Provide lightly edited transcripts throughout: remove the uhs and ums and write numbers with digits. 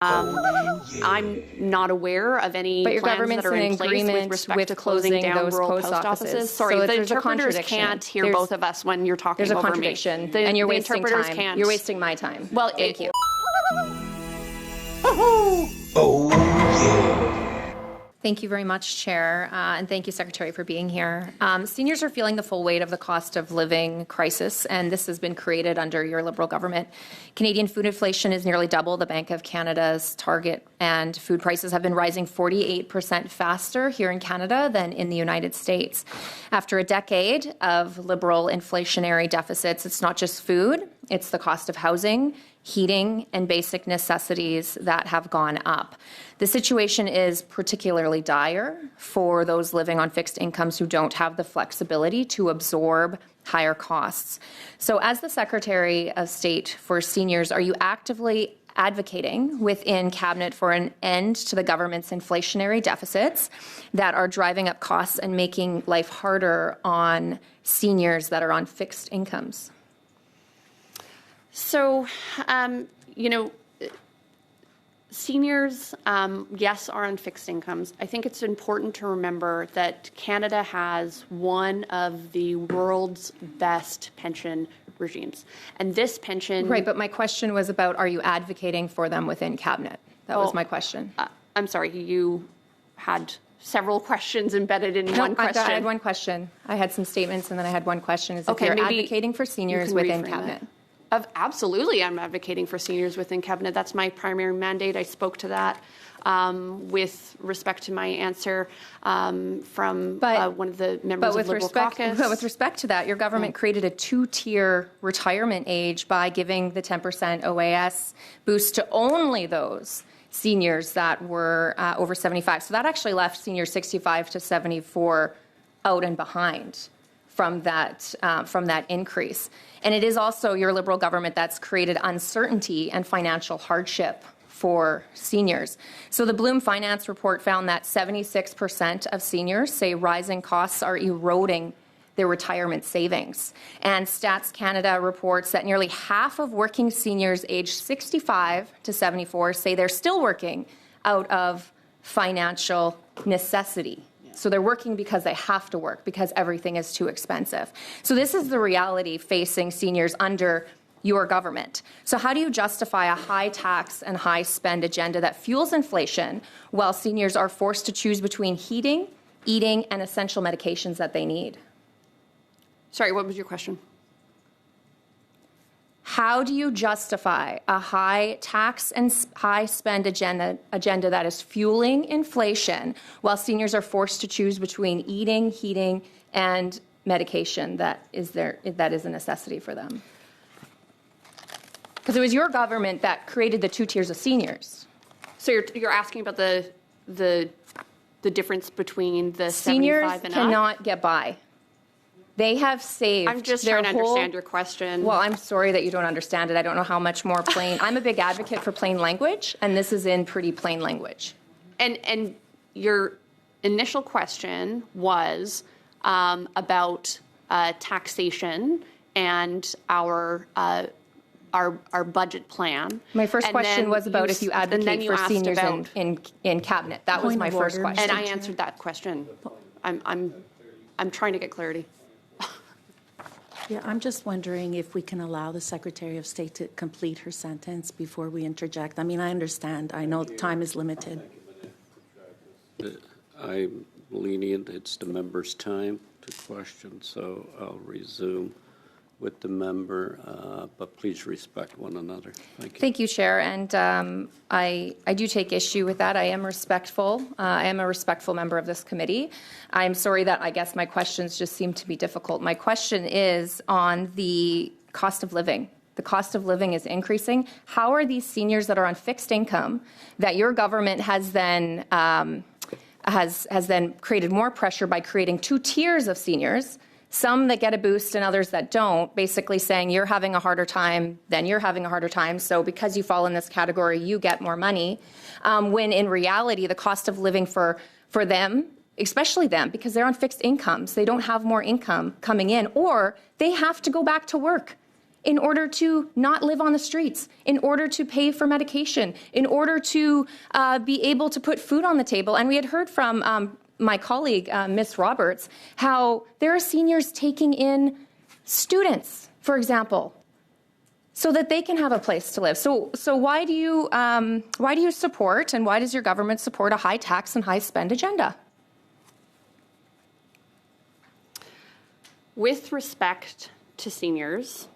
I'm not aware of any plans that are in place with respect to closing down rural post offices. Sorry, so the interpreters can't hear both of us when you're talking over me. There's a contradiction, and you're wasting time. You're wasting my time. Well, thank you. Oh, yeah. Thank you very much, Chair, and thank you, Secretary, for being here. Seniors are feeling the full weight of the cost of living crisis, and this has been created under your Liberal government. Canadian food inflation is nearly double the Bank of Canada's target, and food prices have been rising 48% faster here in Canada than in the United States. After a decade of Liberal inflationary deficits, it's not just food, it's the cost of housing, heating, and basic necessities that have gone up. The situation is particularly dire for those living on fixed incomes who don't have the flexibility to absorb higher costs. So as the Secretary of State for Seniors, are you actively advocating within Cabinet for an end to the government's inflationary deficits that are driving up costs and making life harder on seniors that are on fixed incomes? So, seniors, yes, are on fixed incomes. I think it's important to remember that Canada has one of the world's best pension regimes. And this pension... Right, but my question was about, are you advocating for them within Cabinet? That was my question. I'm sorry, you had several questions embedded in one question. I had one question. I had some statements, and then I had one question. Is if you're advocating for seniors within Cabinet? Absolutely, I'm advocating for seniors within Cabinet. That's my primary mandate. I spoke to that with respect to my answer from one of the members of the Liberal caucus. But with respect to that, your government created a two-tier retirement age by giving the 10% OAS boost to only those seniors that were over 75. So that actually left seniors 65 to 74 out and behind from that increase. And it is also your Liberal government that's created uncertainty and financial hardship for seniors. So the Bloom Finance report found that 76% of seniors say rising costs are eroding their retirement savings. And Stats Canada reports that nearly half of working seniors aged 65 to 74 say they're still working out of financial necessity. So they're working because they have to work, because everything is too expensive. So this is the reality facing seniors under your government. So how do you justify a high tax and high spend agenda that fuels inflation while seniors are forced to choose between heating, eating, and essential medications that they need? Sorry, what was your question? How do you justify a high tax and high spend agenda that is fueling inflation while seniors are forced to choose between eating, heating, and medication that is a necessity for them? Because it was your government that created the two tiers of seniors. So you're asking about the difference between the seniors 75 and up? cannot get by. They have saved. I'm just trying to understand your question. Well, I'm sorry that you don't understand it. I don't know how much more plain. I'm a big advocate for plain language, and this is in pretty plain language. And your initial question was about taxation and our budget plan. My first question was about if you advocate for seniors in Cabinet. That was my first question. And I answered that question. I'm trying to get clarity. Yeah, I'm just wondering if we can allow the Secretary of State to complete her sentence before we interject. I mean, I understand. I know time is limited. I'm lenient. It's the member's time to question, so I'll resume with the member, but please respect one another. Thank you. Thank you, Chair. And I do take issue with that. I am respectful. I am a respectful member of this committee. I'm sorry that I guess my questions just seem to be difficult. My question is on the cost of living. The cost of living is increasing. How are these seniors that are on fixed income that your government has then created more pressure by creating two tiers of seniors, some that get a boost and others that don't, basically saying you're having a harder time, then you're having a harder time, so because you fall in this category, you get more money, when in reality, the cost of living for them, especially them, because they're on fixed incomes, they don't have more income coming in, or they have to go back to work. in order to not live on the streets, in order to pay for medication, in order to be able to put food on the table. And we had heard from my colleague, Ms. Roberts, how there are seniors taking in students, for example, so that they can have a place to live. So why do you support, and why does your government support a high tax and high spend agenda? With respect to seniors,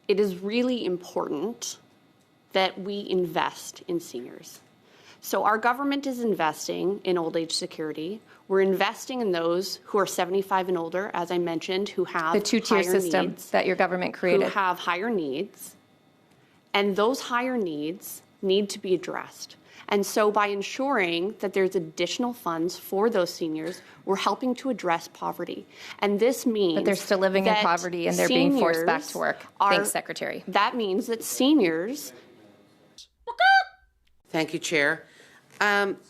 it is really important that we invest in seniors. So our government is investing in old age security. We're investing in those who are 75 and older, as I mentioned, who have The two-tier system needs, that your government created. who have higher needs. And those higher needs need to be addressed. And so by ensuring that there's additional funds for those seniors, we're helping to address poverty. And this means But they're still living in that poverty and they're being forced back to work. are- Thanks, Secretary. That means that seniors. Thank you, Chair.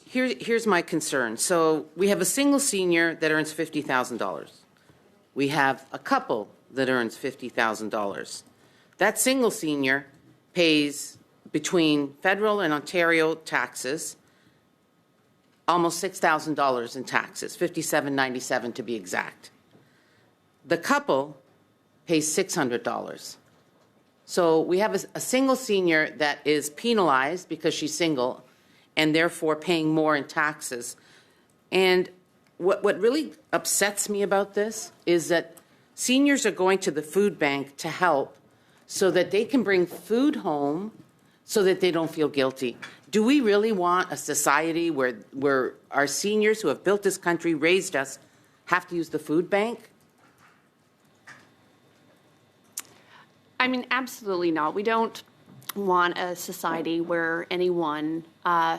Here's my concern. So we have a single senior that earns $50,000. We have a couple that earns $50,000. That single senior pays, between federal and Ontario taxes, almost $6,000 in taxes, $57.97 to be exact. The couple pays $600. So we have a single senior that is penalized because she's single and therefore paying more in taxes. And what really upsets me about this is that seniors are going to the food bank to help so that they can bring food home so that they don't feel guilty. Do we really want a society where our seniors who have built this country, raised us, have to use the food bank? I mean, absolutely not. We don't want a society where anyone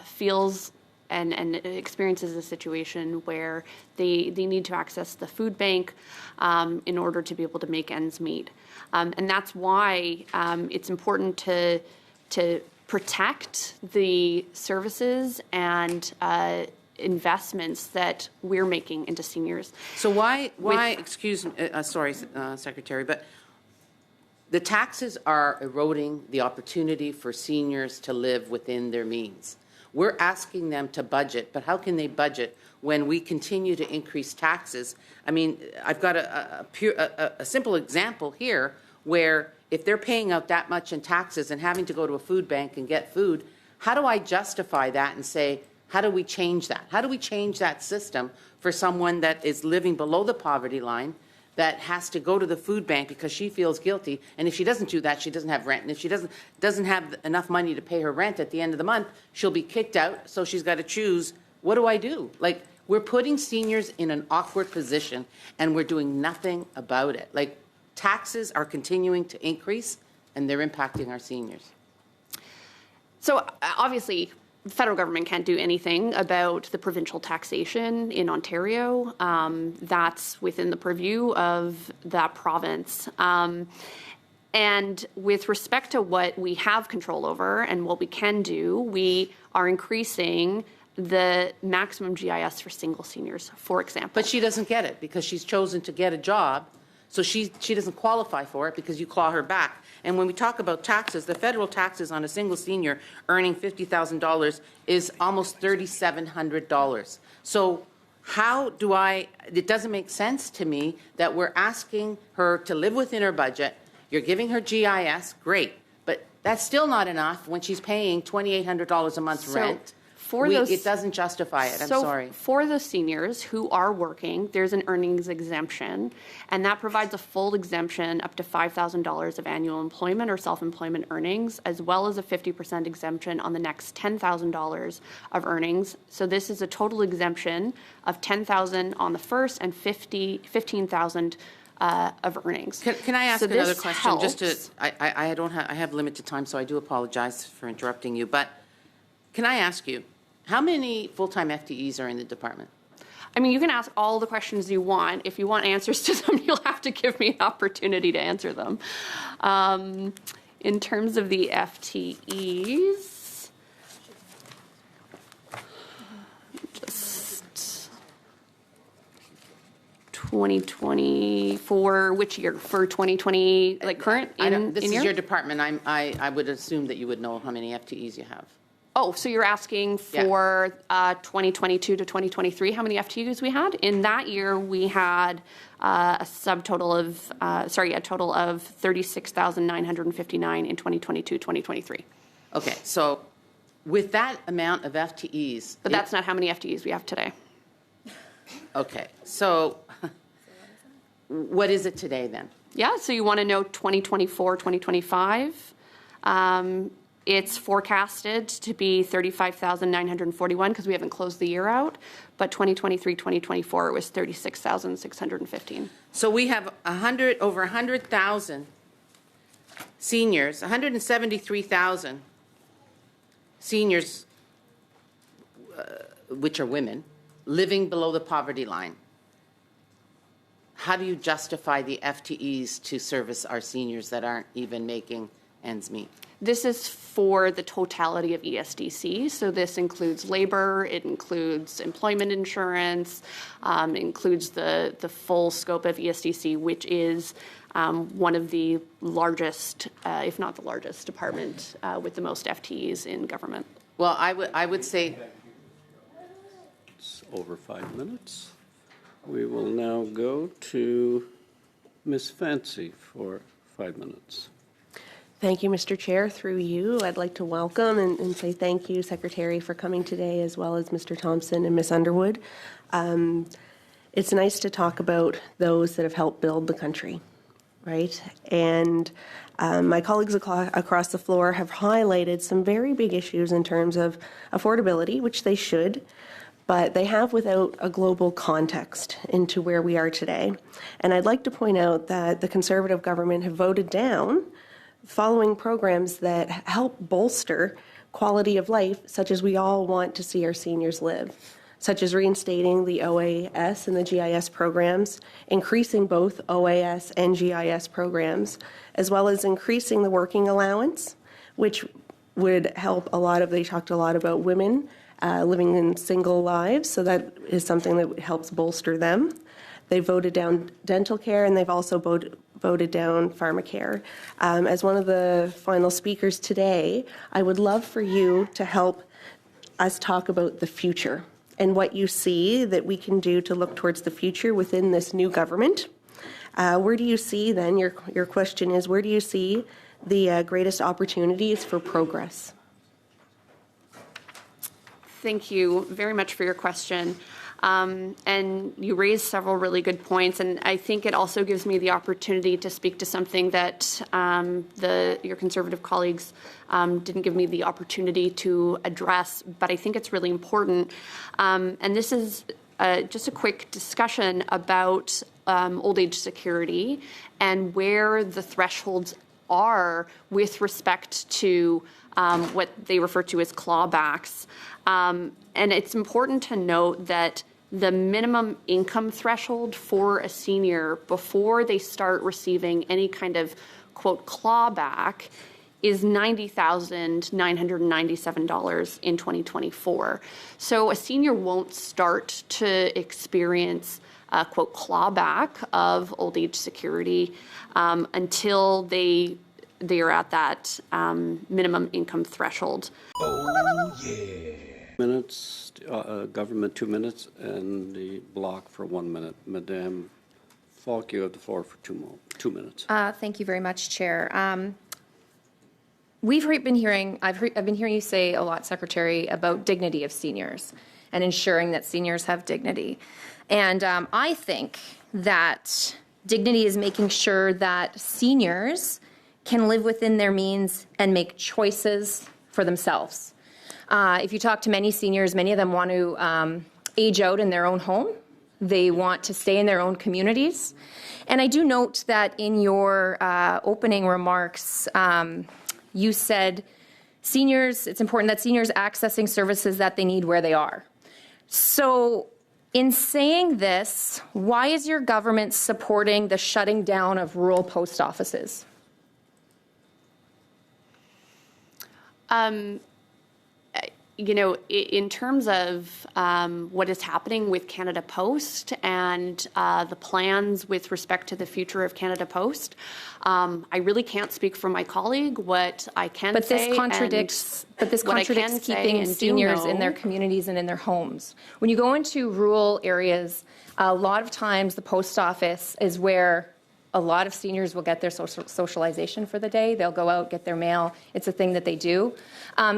feels and experiences a situation where they need to access the food bank in order to be able to make ends meet. And that's why it's important to protect the services and investments that we're making into seniors. So why excuse me, sorry, Secretary, but the taxes are eroding the opportunity for seniors to live within their means. We're asking them to budget, but how can they budget when we continue to increase taxes? I mean, I've got a simple example here where if they're paying out that much in taxes and having to go to a food bank and get food, how do I justify that and say, how do we change that? How do we change that system for someone that is living below the poverty line, that has to go to the food bank because she feels guilty, and if she doesn't do that, she doesn't have rent, and if she doesn't have enough money to pay her rent at the end of the month, she'll be kicked out, so she's got to choose, what do I do? Like, we're putting seniors in an awkward position, and we're doing nothing about it. Like, taxes are continuing to increase, and they're impacting our seniors. So obviously, the federal government can't do anything about the provincial taxation in Ontario. That's within the purview of that province. And with respect to what we have control over and what we can do, we are increasing the maximum GIS for single seniors, for example. But she doesn't get it because she's chosen to get a job, so she doesn't qualify for it because you claw her back. And when we talk about taxes, the federal taxes on a single senior earning $50,000 is almost $3,700. So how do it doesn't make sense to me that we're asking her to live within her budget. You're giving her GIS, great, but that's still not enough when she's paying $2,800 a month rent. It doesn't justify it. I'm sorry. For the seniors who are working, there's an earnings exemption, and that provides a full exemption up to $5,000 of annual employment or self-employment earnings, as well as a 50% exemption on the next $10,000 of earnings. So this is a total exemption of $10,000 on the first and $15,000 of earnings. Can I ask so another this question? helps. Just to, I have limited time, so I do apologize for interrupting you. But can I ask you, how many full-time FTEs are in the department? I mean, you can ask all the questions you want. If you want answers to them, you'll have to give me an opportunity to answer them. In terms of the FTEs, just 2024, which year? For 2020, like current This is year? your department. I would assume that you would know how many FTEs you have. Oh, so you're asking for 2022 to 2023, how many FTEs we had? In that year, we had a total of 36,959 in 2022, 2023. Okay, so with that amount of FTEs. But that's not how many FTEs we have today. Okay, so what is it today then? Yeah, so you want to know 2024, 2025. It's forecasted to be 35,941 because we haven't closed the year out. But 2023, 2024, it was 36,615. So we have over 100,000 seniors, 173,000 seniors, which are women, living below the poverty line. How do you justify the FTEs to service our seniors that aren't even making ends meet? This is for the totality of ESDC. So this includes labor, it includes employment insurance, includes the full scope of ESDC, which is one of the largest, if not the largest, department with the most FTEs in government. Well, I would say It's over 5 minutes. We will now go to Ms. Fancy for 5 minutes. Thank you, Mr. Chair. Through you, I'd like to welcome and say thank you, Secretary, for coming today, as well as Mr. Thompson and Ms. Underwood. It's nice to talk about those that have helped build the country, right? And my colleagues across the floor have highlighted some very big issues in terms of affordability, which they should, but they have without a global context into where we are today. And I'd like to point out that the Conservative government have voted down following programs that help bolster quality of life, such as we all want to see our seniors live, such as reinstating the OAS and the GIS programs, increasing both OAS and GIS programs, as well as increasing the working allowance, which would help a lot of, they talked a lot about women living in single lives, so that is something that helps bolster them. They voted down dental care, and they've also voted down pharmacare. As one of the final speakers today, I would love for you to help us talk about the future and what you see that we can do to look towards the future within this new government. Where do you see then, your question is, where do you see the greatest opportunities for progress? Thank you very much for your question. And you raised several really good points, and I think it also gives me the opportunity to speak to something that your Conservative colleagues didn't give me the opportunity to address, but I think it's really important. And this is just a quick discussion about old age security and where the thresholds are with respect to what they refer to as clawbacks. And it's important to note that the minimum income threshold for a senior before they start receiving any kind of, quote, clawback is $90,997 in 2024. So a senior won't start to experience a, quote, clawback of old age security until they are at that minimum income threshold. Oh, yeah. Minutes, government 2 minutes, and the block for 1 minute. Madame Falk, you have the floor for 2 minutes. Thank you very much, Chair. I've been hearing you say a lot, Secretary, about dignity of seniors and ensuring that seniors have dignity. And I think that dignity is making sure that seniors can live within their means and make choices for themselves. If you talk to many seniors, many of them want to age out in their own home. They want to stay in their own communities. And I do note that in your opening remarks, you said it's important that seniors accessing services that they need where they are. So in saying this, why is your government supporting the shutting down of rural post offices? you know, in terms of what is happening with Canada Post and the plans with respect to the future of Canada Post, I really can't speak for my colleague. What I can But say, this contradicts. But this what I can contradicts say keeping and do seniors in their know- communities and in their homes. When you go into rural areas, a lot of times the post office is where a lot of seniors will get their socialization for the day. They'll go out, get their mail. It's a thing that they do.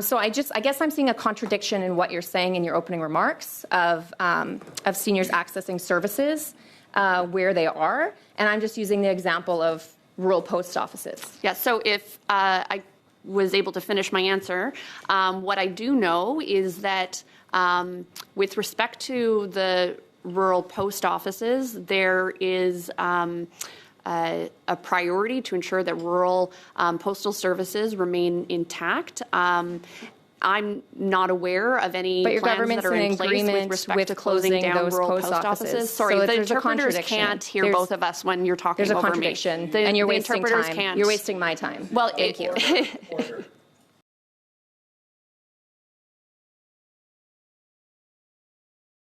So I guess I'm seeing a contradiction in what you're saying in your opening remarks of seniors accessing services where they are, and I'm just using the example of rural post offices. Yeah, so if I was able to finish my answer, what I do know is that with respect to the rural post offices, there is a priority to ensure that rural postal services remain intact. I'm not aware of any But your plans government's that are in in place agreement with respect with to closing closing down those rural post post offices. offices. Sorry, So the there's a interpreters contradiction. can't hear There's- both of us when you're talking There's a over me. contradiction, The and you're wasting interpreters time. can't. You're wasting my time. Well, Thank you.